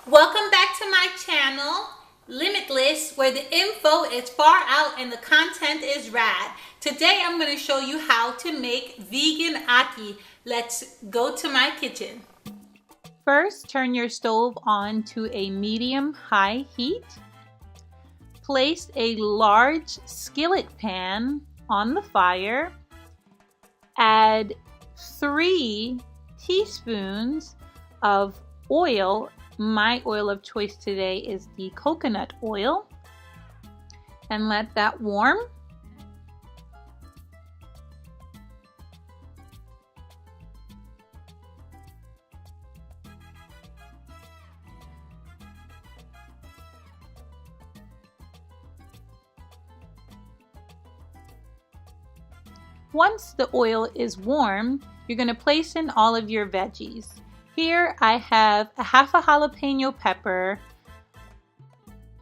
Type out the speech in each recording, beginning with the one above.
Welcome back to my channel, Limitless, where the info is far out and the content is rad. Today I'm going to show you how to make vegan ackee. Let's go to my kitchen. First, turn your stove on to a medium-high heat. Place a large skillet pan on the fire. Add 3 teaspoons of oil. My oil of choice today is the coconut oil, and let that warm. Once the oil is warm, you're going to place in all of your veggies. Here I have half a jalapeno pepper,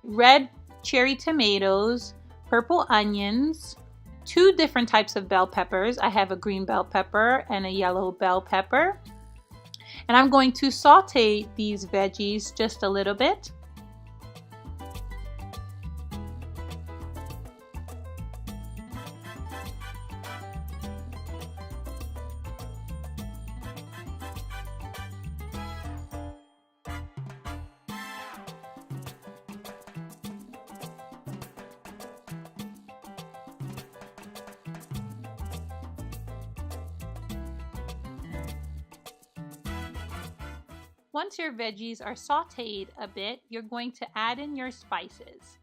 red cherry tomatoes, purple onions, 2 different types of bell peppers. I have a green bell pepper and a yellow bell pepper. And I'm going to saute these veggies just a little bit. Once your veggies are sauteed a bit, you're going to add in your spices.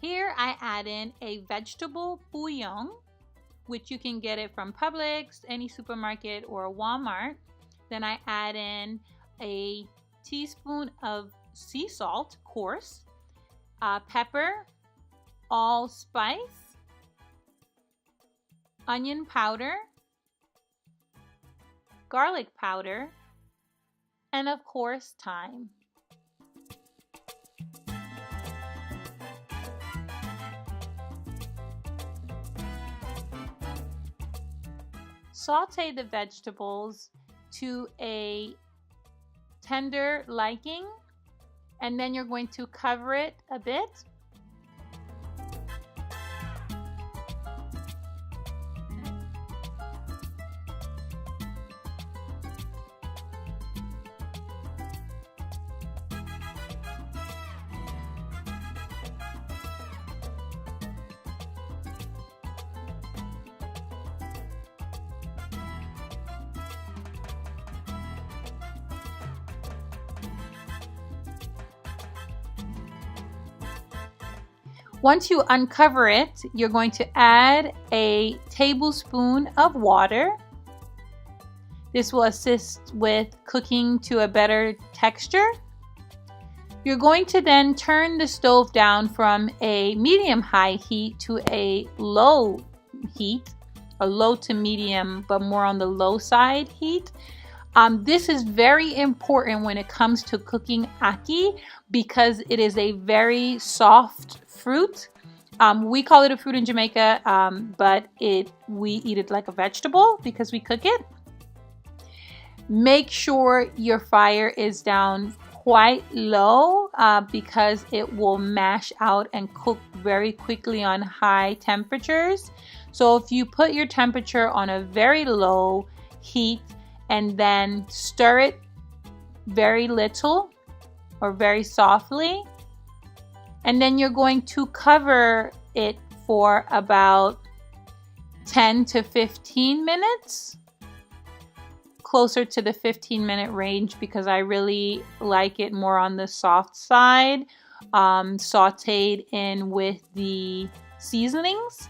Here I add in a vegetable bouillon, which you can get it from Publix, any supermarket, or Walmart. Then I add in a teaspoon of sea salt, coarse, pepper, allspice, onion powder, garlic powder, and of course, thyme. Saute the vegetables to a tender liking, and then you're going to cover it a bit. Once you uncover it, you're going to add a tablespoon of water. This will assist with cooking to a better texture. You're going to then turn the stove down from a medium-high heat to a low heat, a low to medium, but more on the low side heat. This is very important when it comes to cooking ackee because it is a very soft fruit. We call it a fruit in Jamaica, but we eat it like a vegetable because we cook it. Make sure your fire is down quite low because it will mash out and cook very quickly on high temperatures. So if you put your temperature on a very low heat and then stir it very little or very softly, and then you're going to cover it for about 10 to 15 minutes, closer to the 15-minute range because I really like it more on the soft side, sauteed in with the seasonings.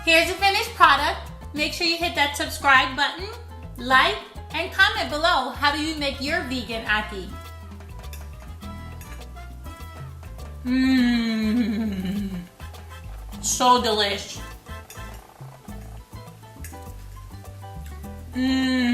Here's the finished product. Make sure you hit that subscribe button, like, and comment below how do you make your vegan ackee. Mmm. So delish. Mmm.